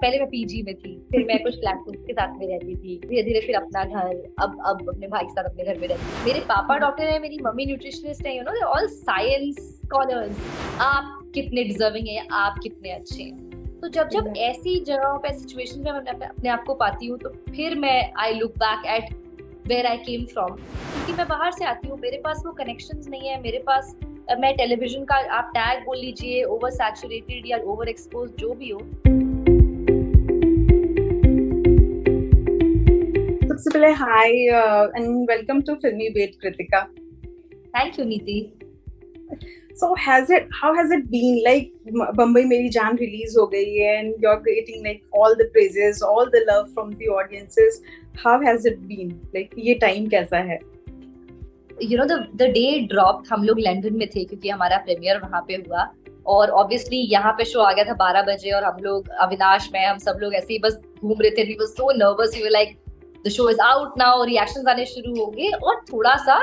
पहले मैं पीजी में थी, फिर मैं कुछ क्लासमेट्स के साथ में रहती थी, धीरे धीरे फिर अपना घर, अब अपने भाई के साथ अपने घर में रहती हूँ। मेरे पापा डॉक्टर है, मेरी मम्मी न्यूट्रिशनिस्ट है, you know, all science scholars. आप कितने डिजर्विंग है, आप कितने अच्छे हैं। तो जब जब ऐसी जगहों पे सिचुएशन में मैं अपने आप को पाती हूँ, तो फिर मैं I look back at where I came from, क्योंकि मैं बाहर से आती हूँ, मेरे पास वो कनेक्शंस नहीं है, मेरे पास मैं टेलीविजन का आप टैग बोल लीजिए, ओवर सैचुरेटेड या ओवर एक्सपोज जो भी हो। सबसे पहले हाय एंड वेलकम टू फिल्मी बेट कृतिका। थैंक यू नीति। So how has it been like Bombay Meri Jaan release हो गई है and you're getting like all the praises, all the love from the audiences. How has it been? Like ये time कैसा है? You know, the day it dropped, हम लोग London में थे क्योंकि हमारा प्रीमियर वहां पे हुआ, और ऑब्वियसली यहाँ पे शो आ गया था 12 बजे, और हम लोग अविनाश में हम सब लोग ऐसे ही बस घूम रहे थे। We were so nervous, we were like the show is out now, reactions आने शुरू हो गए, और थोड़ा सा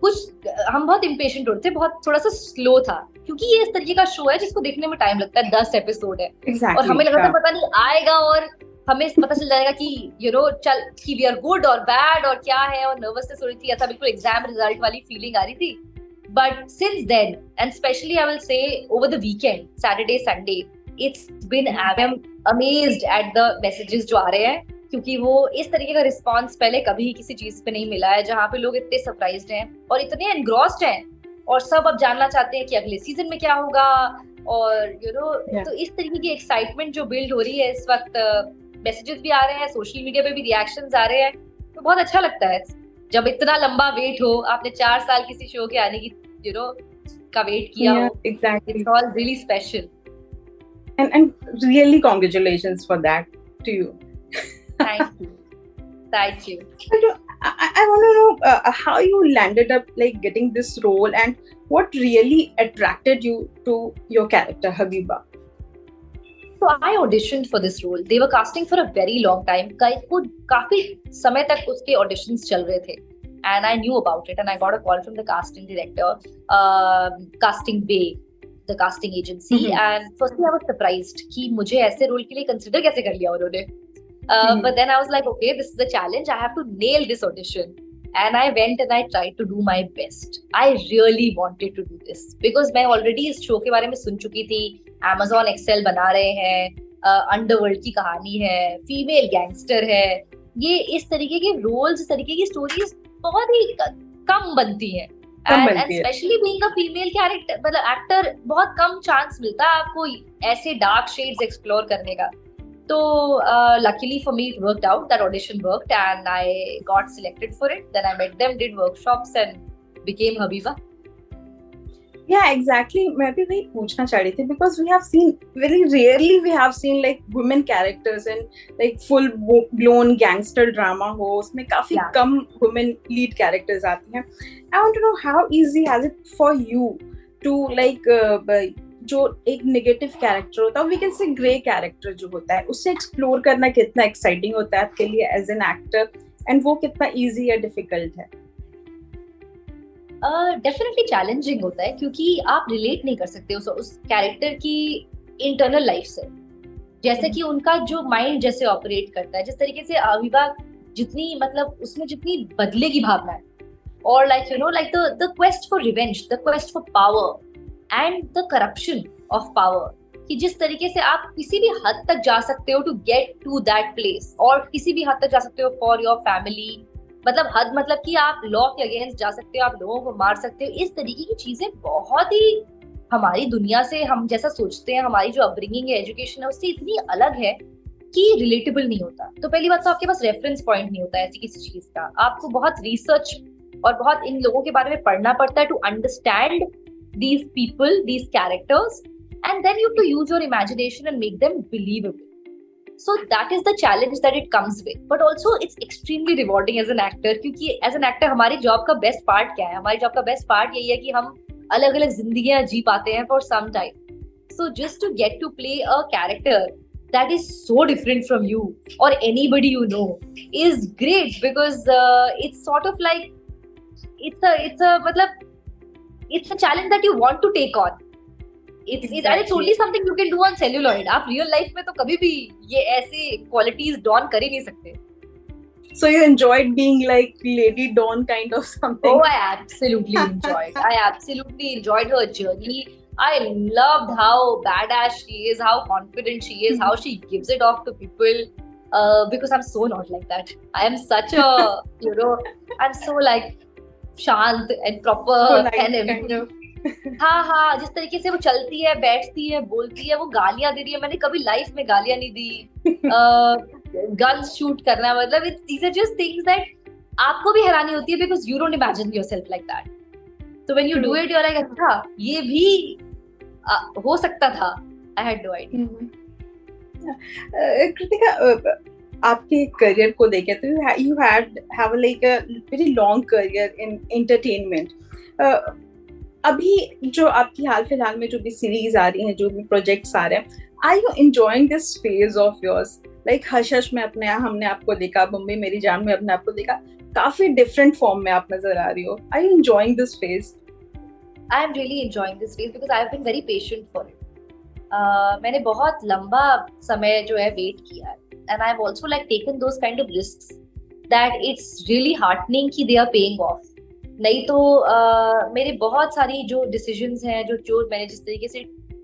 कुछ हम बहुत इम्पेशेंट हो रहे थे, बहुत थोड़ा सा स्लो था, क्योंकि ये इस तरीके का शो है जिसको देखने में टाइम लगता है, 10 एपिसोड है। Exactly, और हमें लगा था पता नहीं आएगा और हमें पता चल जाएगा कि यू नो चल कि वी आर गुड और बैड और क्या है, और नर्वसनेस हो रही थी, ऐसा बिल्कुल एग्जाम रिजल्ट वाली फीलिंग आ रही थी। But since then and specially I will say over the weekend, Saturday Sunday, it's been, I am amazed at the messages जो आ रहे हैं, क्योंकि वो इस तरीके का रिस्पांस पहले कभी किसी चीज पे नहीं मिला है, जहाँ पे लोग इतने सरप्राइज्ड हैं और इतने एनग्रॉस्ड हैं, और सब अब जानना चाहते हैं कि अगले सीजन में क्या होगा, और यू नो तो इस तरीके की एक्साइटमेंट जो बिल्ड हो रही है इस वक्त, मैसेजेस भी आ रहे हैं, सोशल मीडिया पे भी रिएक्शंस आ रहे हैं, तो बहुत अच्छा लगता है जब इतना लंबा वेट हो, आपने 4 साल किसी शो के आने की यू नो का वेट किया हो। Exactly. It's all really special. And really congratulations for that to you. Thank you. Thank you. I want to know how you landed up like getting this role and what really attracted you to your character Habiba. So I auditioned for this role. They were casting for a very long time. काफी समय तक उसके auditions चल रहे थे, and I knew about it, and I got a call from the casting director, Casting Bay, the casting agency. And firstly I was surprised कि मुझे ऐसे role के लिए consider कैसे कर लिया उन्होंने. But then I was like, okay, this is a challenge. I have to nail this audition. And I went and I tried to do my best. I really wanted to do this because मैं already इस show के बारे में सुन चुकी थी. Amazon Excel बना रहे हैं, अंडरवर्ल्ड की कहानी है, फीमेल गैंगस्टर है, ये इस तरीके के रोल्स, इस तरीके की स्टोरीज बहुत ही कम बनती हैं, and specially being a female character, मतलब एक्टर, बहुत कम चांस मिलता है आपको ऐसे डार्क शेड्स एक्सप्लोर करने का। तो luckily for me it worked out, that audition worked and I got selected for it. Then I met them, did workshops and became Habiba. Yeah, exactly. मैं भी वही पूछना चाह रही थी because we have seen, very rarely we have seen like women characters and like full blown gangster drama हो, उसमें काफी कम women lead characters आती हैं. I want to know how easy has it for you to like जो एक negative character होता है, we can say grey character जो होता है, उससे एक्सप्लोर करना कितना एक्साइटिंग होता है आपके लिए एज एन एक्टर, एंड वो कितना इजी या डिफिकल्ट है? डेफिनेटली चैलेंजिंग होता है, क्योंकि आप रिलेट नहीं कर सकते उस कैरेक्टर की इंटरनल लाइफ से, जैसे कि उनका जो माइंड जैसे ऑपरेट करता है, जिस तरीके से अविवा जितनी, मतलब उसमें जितनी बदले की भावना है, और like you know like the quest for revenge, the quest for power and the corruption of power, कि जिस तरीके से आप किसी भी हद तक जा सकते हो to get to that place, और किसी भी हद तक जा सकते हो फॉर योर फैमिली, मतलब हद मतलब कि आप लॉ के अगेंस्ट जा सकते हो, आप लोगों को मार सकते हो, इस तरीके की चीजें बहुत ही हमारी दुनिया से, हम जैसा सोचते हैं, हमारी जो अपब्रिंगिंग है, एजुकेशन है, उससे इतनी अलग है कि रिलेटेबल नहीं होता। तो पहली बात तो आपके पास रेफरेंस पॉइंट नहीं होता ऐसी किसी चीज का, आपको बहुत रिसर्च और बहुत इन लोगों के बारे में पढ़ना पड़ता है to understand these people, these characters, and then you have to use your imagination and make them believable. So that is the challenge that it comes with, but also it's extremely rewarding as an actor, क्योंकि as an actor हमारी job का best part क्या है? हमारी job का best part यही है कि हम अलग अलग जिंदगियां जी पाते हैं for some time. So just to get to play a character that is so different from you or anybody you know is great, because it's sort of like it's a मतलब it's a challenge that you want to take on. it's only something you can do on celluloid. आप real life में तो कभी भी ये ऐसे qualities don कर ही नहीं सकते. So you enjoyed being like Lady Dawn kind of something? Oh, I absolutely enjoyed. I absolutely enjoyed her journey. I loved how badass she is, how confident she is, how she gives it off to people. Because I'm so not like that. I am such a, I'm so like shant and proper and everything. Kind of. हाँ, जिस तरीके से वो चलती है, बैठती है, बोलती है, वो गालियां दे रही है. मैंने कभी लाइफ में गालियां नहीं दी. गन्स शूट करना, मतलब these are just things that आपको भी हैरानी होती है because you don't imagine yourself like that. So when you do it, you're like, अच्छा ये भी हो सकता था. I had no idea. Kritika, आपके करियर को देखे तो you have like a very long career in entertainment. अभी जो आपकी हाल फिलहाल में जो भी सीरीज आ रही हैं, जो भी प्रोजेक्ट्स आ रहे हैं, are you enjoying this phase of yours? Like hush hush में हमने आपको देखा, बम्बई मेरी जान में अपने आपको देखा, काफी डिफरेंट फॉर्म में आप नजर आ रही हो. Are you enjoying this phase? I am really enjoying this phase because I have been very patient for it. मैंने बहुत लंबा समय जो है वेट किया है, and I have also like taken those kind of risks that it's really heartening कि they are paying off. नहीं तो मेरे बहुत सारी जो डिसीजंस हैं, जो मैंने जिस तरीके से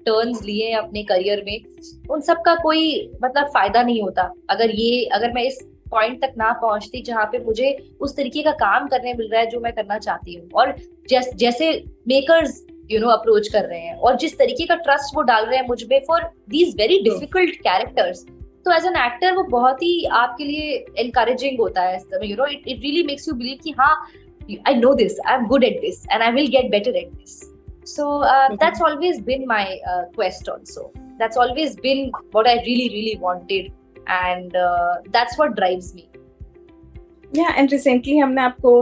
टर्न्स लिए हैं अपने करियर में, उन सब का कोई मतलब फायदा नहीं होता अगर मैं इस पॉइंट तक ना पहुंचती जहाँ पे मुझे उस तरीके का काम करने मिल रहा है जो मैं करना चाहती हूँ, और जैसे मेकर्स अप्रोच कर रहे हैं, और जिस तरीके का ट्रस्ट वो डाल रहे हैं मुझ में for these very difficult characters. तो एज एन एक्टर वो बहुत ही आपके लिए एनकरेजिंग होता है. It really makes you believe कि हाँ, I know this, I'm good at this, and I will get better at this. So that's always been my quest also. That's always been what I really, really wanted, and that's what drives me. Yeah, and recently हमने आपको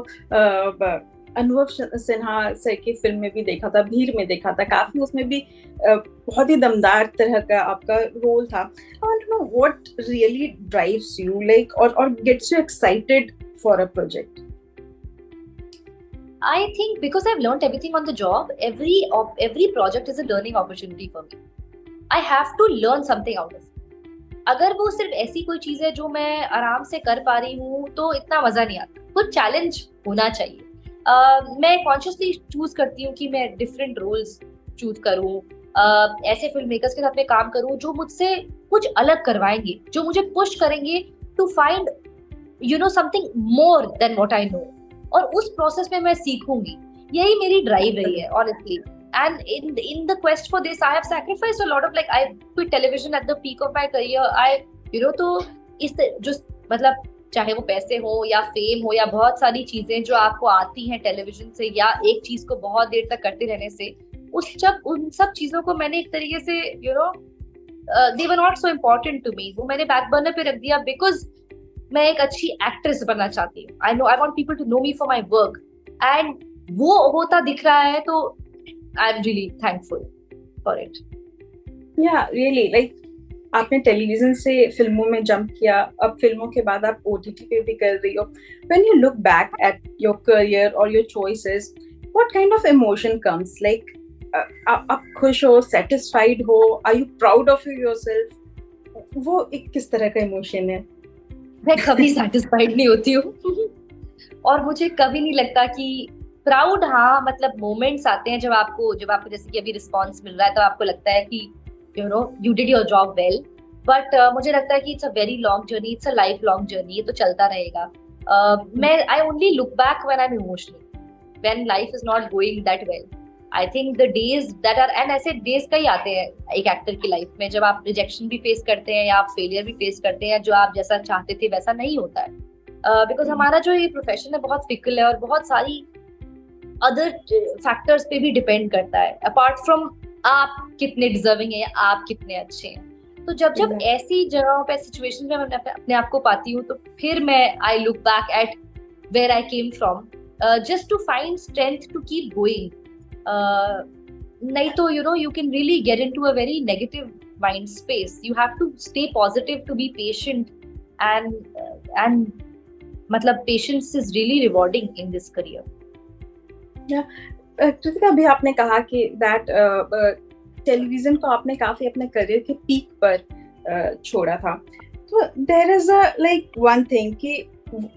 अनुभव Sinha sir की film में भी देखा था, भीड़ में देखा था, काफी उसमें भी बहुत ही दमदार तरह का आपका रोल था. I want to know what really drives you, like, or gets you excited for a project? I think because I've learned everything on the job, every project is a learning opportunity for me. I have to learn something out of it. अगर वो सिर्फ ऐसी कोई चीज है जो मैं आराम से कर पा रही हूँ तो इतना मजा नहीं आता. कुछ चैलेंज होना चाहिए. मैं कॉन्शियसली चूज करती हूँ कि मैं डिफरेंट रोल्स चूज करूँ, ऐसे फिल्म मेकर्स के साथ में काम करूँ जो मुझसे कुछ अलग करवाएंगे, जो मुझे पुश करेंगे to find something more than what I know, और उस प्रोसेस में मैं सीखूंगी. यही मेरी ड्राइव रही है honestly. And in the quest for this I have sacrificed a lot of, like I quit television at the peak of my career. तो इस जो मतलब चाहे वो पैसे हो या फेम हो या बहुत सारी चीजें जो आपको आती हैं टेलीविजन से या एक चीज को बहुत देर तक करते रहने से, उन सब चीजों को मैंने एक तरीके से they were not so important to me. वो मैंने बैक बर्नर पे रख दिया बिकॉज मैं एक अच्छी एक्ट्रेस बनना चाहती हूँ. I want people to know me for my work, and वो होता दिख रहा है तो I am really thankful for it. Yeah really, like आपने टेलीविजन से फिल्मों में जंप किया, अब फिल्मों के बाद आप ओटीटी पे भी कर रही हो. When you look back at your career और your choices, what kind of emotion comes? Like आप खुश हो, सेटिस्फाइड हो, are you proud of yourself? वो एक किस तरह का इमोशन है? मैं कभी सेटिस्फाइड नहीं होती हूँ और मुझे कभी नहीं लगता कि प्राउड. हाँ, मतलब मोमेंट्स आते हैं जब आपको जैसे कि अभी रिस्पॉन्स मिल रहा है तो आपको लगता है कि you did your job well, but मुझे लगता है कि it's a very long journey, it's a lifelong journey, ये तो चलता रहेगा. I only look back when I'm emotional, when life is not going that well. I think the days that are, and ऐसे days कई आते हैं एक actor की लाइफ में जब आप रिजेक्शन भी फेस करते हैं या आप फेलियर भी फेस करते हैं, जो आप जैसा चाहते थे वैसा नहीं होता है. बिकॉज हमारा जो ये प्रोफेशन है बहुत फिकल है और बहुत सारी अदर फैक्टर्स पे भी डिपेंड करता है, अपार्ट फ्रॉम आप कितने डिजर्विंग है या आप कितने अच्छे हैं. तो जब ऐसी जगहों पे सिचुएशन में मैं अपने आप को पाती हूँ तो फिर मैं I look back at where I came from just to find strength to keep going. नहीं तो you can really get into a very negative mind space. You have to stay positive, to be patient, and मतलब patience is really rewarding in this career. Kritika, अभी आपने कहा कि that television को आपने काफी अपने करियर के पीक पर छोड़ा था, तो there is a like one thing कि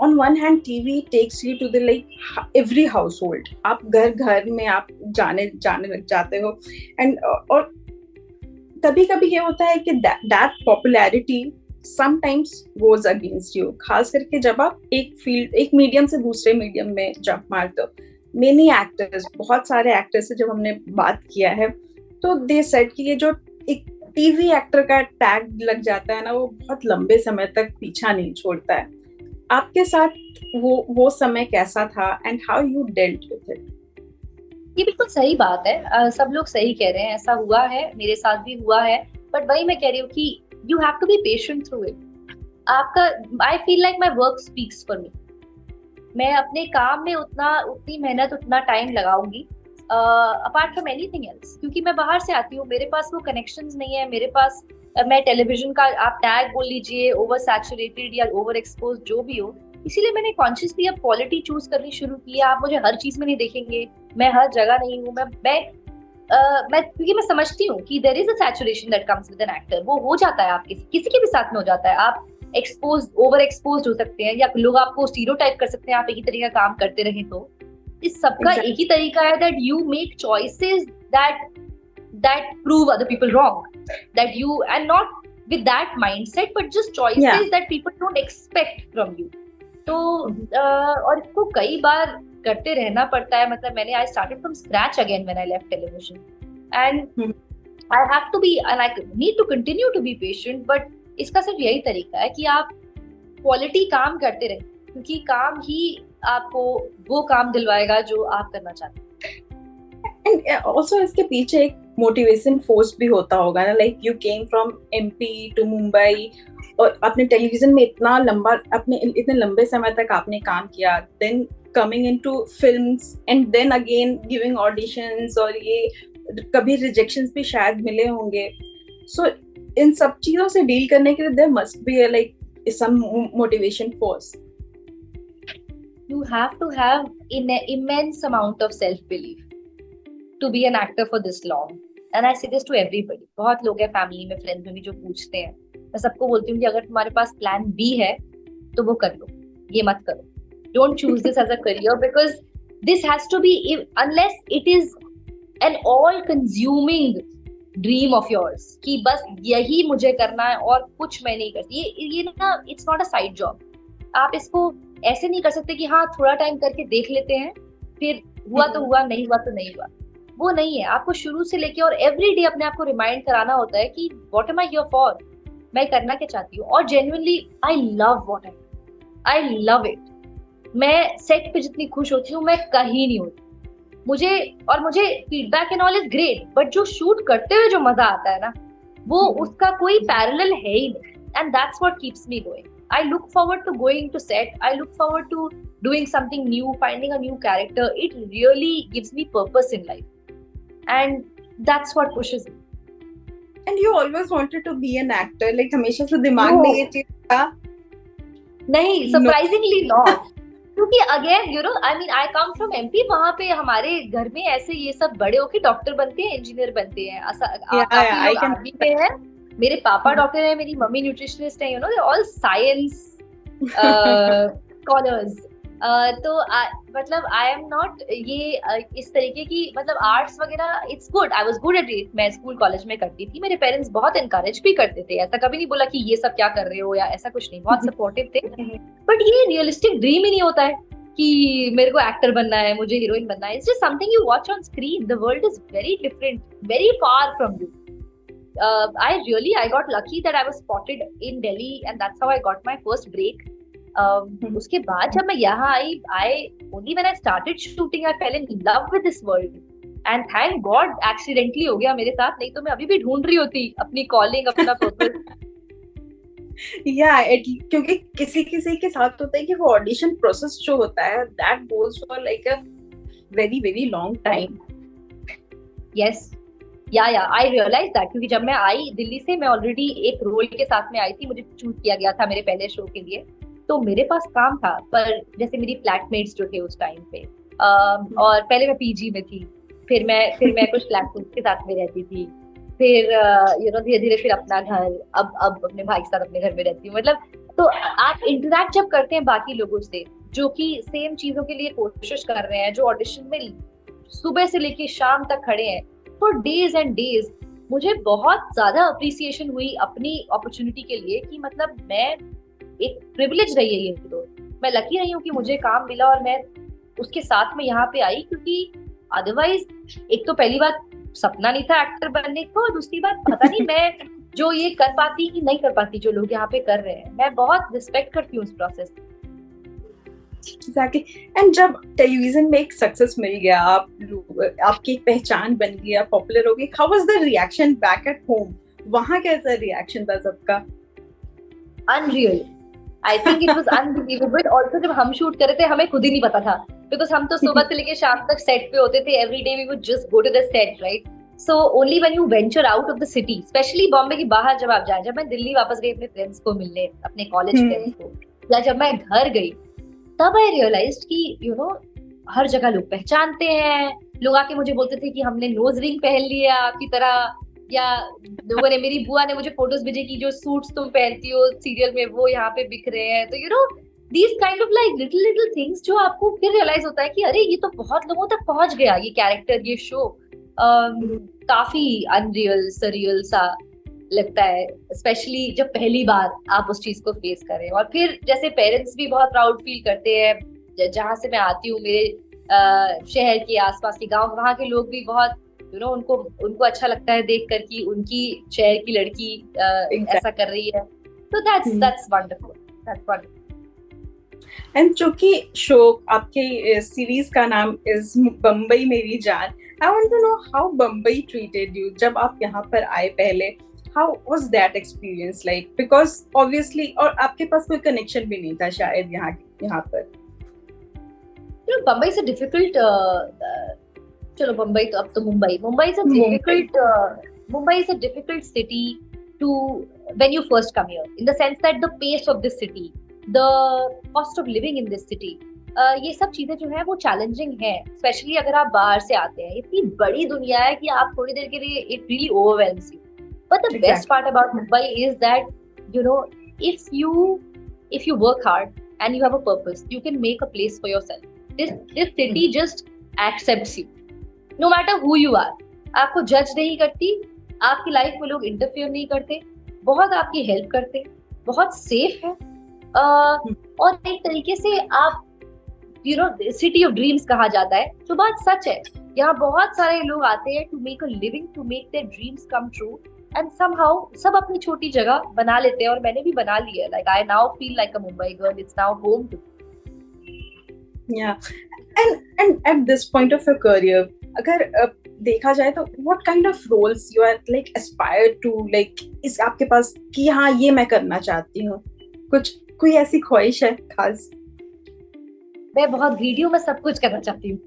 on one hand TV takes you to the like every household, आप घर घर में आप जाने लग जाते हो, and और कभी कभी ये होता है कि that popularity sometimes goes against you, खास करके जब आप एक मीडियम से दूसरे मीडियम में जंप मारते हो। मेनी एक्टर्स, बहुत सारे एक्टर्स से जब हमने बात किया है तो दे सेड कि ये जो एक टीवी एक्टर का टैग लग जाता है ना, वो बहुत लंबे समय तक पीछा नहीं छोड़ता है। आपके साथ वो समय कैसा था and how you dealt with it? ये बिल्कुल सही बात है, सब लोग सही कह रहे हैं, ऐसा हुआ है, मेरे साथ भी हुआ है, बट वही मैं कह रही हूँ कि you have to be patient through it. आपका, I feel like my work speaks for me. मैं अपने काम में उतनी मेहनत, उतना टाइम लगाऊंगी अपार्ट फ्रॉम एनीथिंग एल्स, क्योंकि मैं बाहर से आती हूँ, मेरे पास वो कनेक्शंस नहीं है, मेरे पास मैं टेलीविजन का आप टैग बोल लीजिए, ओवर सैचुरेटेड या ओवर एक्सपोज जो भी हो, इसीलिए मैंने कॉन्शियसली अब क्वालिटी चूज करनी शुरू की है। आप मुझे हर चीज में नहीं देखेंगे, मैं हर जगह नहीं हूँ, मैं क्योंकि मैं समझती हूँ कि there is a saturation that comes with an actor. वो हो जाता है, आप किसी के भी साथ में हो जाता है। आप ओवर एक्सपोज हो सकते हैं, या लोग आपको स्टीरियोटाइप कर सकते हैं, आप एक ही तरीके का काम करते रहे तो। इस सबका एक ही तरीका है, that you make choices that prove other people wrong, that you, and not with that mindset, but just choices that people don't expect from you. तो और इसको कई बार करते रहना पड़ता है। मतलब मैंने I started from scratch again when I left television, and I have to be, and I need to continue to be patient, but इसका सिर्फ यही तरीका है कि आप क्वालिटी काम करते रहे, क्योंकि काम ही आपको वो काम दिलवाएगा जो आप करना चाहते हैं। एंड ऑल्सो इसके पीछे एक मोटिवेशन फोर्स भी होता होगा ना, like you came from MP to Mumbai, और आपने टेलीविजन में इतने लंबे समय तक आपने काम किया, then coming into films and then again giving auditions, और ये कभी रिजेक्शंस भी शायद मिले होंगे। सो इन सब चीजों से डील करने के लिए there must be like some motivation force. You have to have an immense amount of self-belief to be an actor for this long, and I say this to everybody. बहुत लोग हैं फैमिली में, friends में भी जो पूछते हैं, मैं सबको बोलती हूँ कि अगर तुम्हारे पास प्लान बी है तो वो कर लो, ये मत करो। Don't choose this as a career, because this has to be, unless it is an all-consuming dream of yours कि बस यही मुझे करना है और कुछ मैं नहीं करती, ये ना, it's not a side job। आप इसको ऐसे नहीं कर सकते कि हाँ थोड़ा टाइम करके देख लेते हैं, फिर हुआ तो हुआ, नहीं हुआ तो नहीं हुआ। वो नहीं है, आपको शुरू से लेके और एवरी डे अपने आप को रिमाइंड कराना होता है कि what am I hear for, मैं करना क्या चाहती हूँ। और genuinely I love what I love it. मैं सेट पे जितनी खुश होती हूँ मैं कहीं नहीं होती। मुझे feedback and all is great, but जो शूट करते हुए जो मजा आता है ना, वो उसका कोई पैरेलल है ही नहीं, and that's what keeps me going. I look forward to going to set. I look forward to doing something new, finding a new character. It really gives me purpose in life, and that's what pushes me. And you always wanted to be an actor, like हमेशा से दिमाग में ये चीज था? नहीं, surprisingly not. क्योंकि again, you know, I mean, I come from MP. वहाँ पे हमारे घर में ऐसे ये सब बड़े होके डॉक्टर बनते हैं, इंजीनियर बनते हैं, काफी लोग आर्मी में है। मेरे पापा डॉक्टर है, मेरी मम्मी न्यूट्रिशनिस्ट है, you know, they all science scholars. तो मतलब आई एम नॉट ये इस तरीके की, मतलब आर्ट्स वगैरह it's good, I was good at it, मैं स्कूल कॉलेज में करती थी, मेरे पेरेंट्स बहुत एनकरेज भी करते थे, ऐसा कभी नहीं बोला कि ये सब क्या कर रहे हो या ऐसा कुछ नहीं, बहुत सपोर्टिव थे। बट ये रियलिस्टिक ड्रीम ही नहीं होता है कि मेरे को एक्टर बनना है, मुझे हीरोइन बनना है। It's just something you watch on screen. The world is very different, very far from you. I got lucky that I was spotted in Delhi, and that's how I got my first break. उसके बाद जब मैं यहाँ आई, only when I started shooting I fell in love with this world, and thank God accidentally हो गया मेरे साथ, नहीं तो मैं अभी भी ढूंढ रही होती अपनी calling, अपना purpose। क्योंकि किसी के साथ होता है कि वो ऑडिशन प्रोसेस जो होता है that goes for like a very very long time. Yes. I realized that, क्योंकि जब मैं आई दिल्ली से, मैं ऑलरेडी एक रोल के साथ में आई थी, मुझे चूज किया गया था मेरे पहले शो के लिए, तो मेरे पास काम था, पर जैसे मेरी फ्लैटमेट्स जो थे उस टाइम पे, और पहले मैं पीजी में थी, फिर मैं कुछ फ्लैटमेट्स के साथ में रहती थी, फिर धीरे धीरे फिर अपना घर, अब अपने भाई के साथ अपने घर में रहती हूँ, मतलब तो आप इंटरेक्ट जब करते हैं बाकी लोगों से जो कि सेम चीजों के लिए कोशिश कर रहे हैं, जो ऑडिशन में सुबह से लेके शाम तक खड़े हैं फॉर डेज एंड डेज, मुझे बहुत ज्यादा अप्रिसिएशन हुई अपनी अपॉर्चुनिटी के लिए कि मतलब मैं, एक प्रिविलेज रही है ये, तो मैं लकी रही हूँ कि मुझे काम मिला और मैं उसके साथ में यहाँ पे आई, क्योंकि अदरवाइज एक तो पहली बात सपना नहीं था एक्टर बनने का, और दूसरी बात पता नहीं मैं जो ये कर पाती कि नहीं कर पाती जो लोग यहाँ पे कर रहे हैं। मैं बहुत रिस्पेक्ट करती हूँ उस प्रोसेस। एग्जैक्टली। एंड जब टेलीविजन में एक सक्सेस मिल गया, आपकी एक पहचान बन गई, आप पॉपुलर हो गई, how was the reaction back at home? वहां कैसा रिएक्शन था सबका? Unreal, I think it was unbelievable. Also जब हम शूट कर रहे थे हमें खुद ही नहीं पता था, बिकॉज हम तो सुबह से लेके शाम तक सेट पे होते थे, every day we would just go to the set, right? So only when you venture out of the city, specially Bombay के बाहर जब आप जाए, जब मैं दिल्ली वापस गई अपने फ्रेंड्स को मिलने, अपने कॉलेज फ्रेंड्स को, या जब मैं घर गई, तब आई रियलाइज्ड कि हर जगह लोग पहचानते हैं। लोग आके मुझे बोलते थे कि हमने नोज रिंग पहन लिया आपकी तरह, या लोगों ने, मेरी बुआ ने मुझे फोटोज भेजे कि जो सूट्स तुम पहनती हो सीरियल में वो यहाँ पे बिक रहे हैं। तो these kind of like little little things जो आपको फिर रियलाइज होता है कि अरे ये तो बहुत लोगों तक पहुंच गया ये कैरेक्टर, ये शो। काफी अनरियल सरियल सा लगता है, स्पेशली जब पहली बार आप उस चीज को फेस करें। और फिर जैसे पेरेंट्स भी बहुत प्राउड फील करते हैं, जहां से मैं आती हूँ, मेरे शहर के आसपास के गांव, वहां के लोग भी बहुत उनको अच्छा लगता है देख कर कि उनकी शहर की लड़की ऐसा कर रही है। तो that's wonderful, that's wonderful. And जो कि शो आपके सीरीज का नाम is Bambai Meri Jaan, I want to know how Bambai treated you जब आप यहाँ पर आए पहले। How was that experience like? Because obviously, और आपके पास कोई कनेक्शन भी नहीं था शायद यहाँ पर। बम्बई से डिफिकल्ट, चलो बम्बई तो अब तो Mumbai is a difficult city to when you first come here, in the sense that the pace of this city, the cost of living in this city, ये सब चीजें जो है वो चैलेंजिंग है, स्पेशली अगर आप बाहर से आते हैं। इतनी बड़ी दुनिया है कि आप थोड़ी देर के लिए, it really ओवरवेल्म्स you. But the best part about Mumbai is that if you work hard and you have a purpose, you can make a place for yourself. This city just accepts you no matter who you are. आपको जज नहीं करती, आपकी life में लोग interfere नहीं करते, बहुत आपकी हेल्प करते, बहुत सेफ है, और एक तरीके से आप सिटी ऑफ ड्रीम्स कहा जाता है, जो बात सच है। यहाँ बहुत सारे लोग आते हैं to make a living, to make their dreams come true, and somehow सब अपनी छोटी जगह बना लेते हैं, और मैंने भी बना ली है। Like I now feel like a Mumbai girl, it's now home too. Yeah and at this point of your career, अगर देखा जाए तो what kind of roles you are like aspire to, like इस आपके पास कि हाँ ये मैं करना चाहती हूँ, कोई ऐसी ख्वाहिश है खास? मैं बहुत ग्रीडी हूँ, मैं सब कुछ करना चाहती हूँ।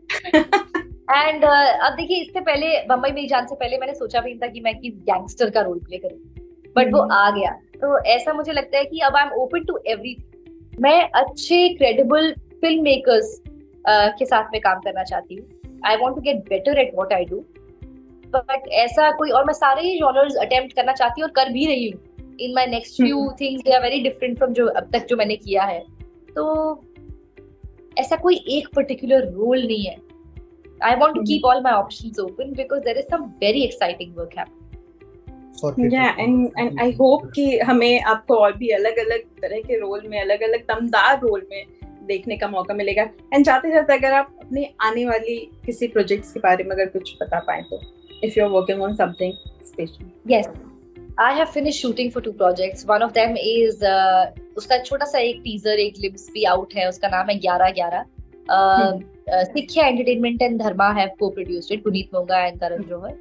एंड अब देखिए, इससे पहले बम्बई मेरी जान से पहले मैंने सोचा भी नहीं था कि मैं गैंगस्टर का रोल प्ले करूँ, बट वो आ गया। तो ऐसा मुझे लगता है कि अब I am open to everything. मैं अच्छे क्रेडिबल फिल्म मेकर्स के साथ में काम करना चाहती हूँ। I want to get better at what I do, but ऐसा कोई, और मैं सारे ही जॉनर्स अटेम्प्ट करना चाहती हूँ और कर भी रही हूँ। In my next few things they are very different from जो अब तक जो मैंने किया है। तो ऐसा कोई एक पर्टिकुलर रोल नहीं है। I want to keep all my options open because there is some very exciting work happening. Yeah, and I hope कि हमें आपको और भी अलग-अलग तरह के रोल में, अलग-अलग दमदार रोल में देखने का मौका मिलेगा। एंड जाते-जाते अगर आप अपने आने वाली किसी प्रोजेक्ट्स के बारे में अगर कुछ बता पाएं तो, if you're working on something special. Yes, I have finished shooting for 2 projects. One of them is उसका छोटा सा एक टीजर, एक ग्लिम्स भी आउट है, उसका नाम है 11-11। Sikhya Entertainment and Dharma have co-produced it. Puneet Monga and Karan Johar,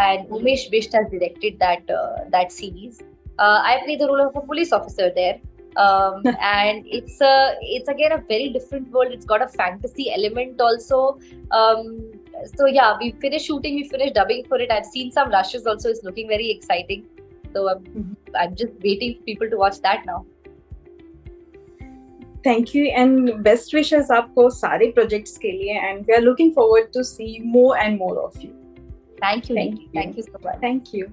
and Umesh Bisht has directed that series. I play the role of a police officer there, and it's again a very different world. It's got a fantasy element also. So yeah, we finished shooting, we finished dubbing for it. I've seen some rushes also. It's looking very exciting. So I'm just waiting for people to watch that now. Thank you and best wishes आपको सारे projects के लिए, and we are looking forward to see more and more of you. Thank you so much. Thank you.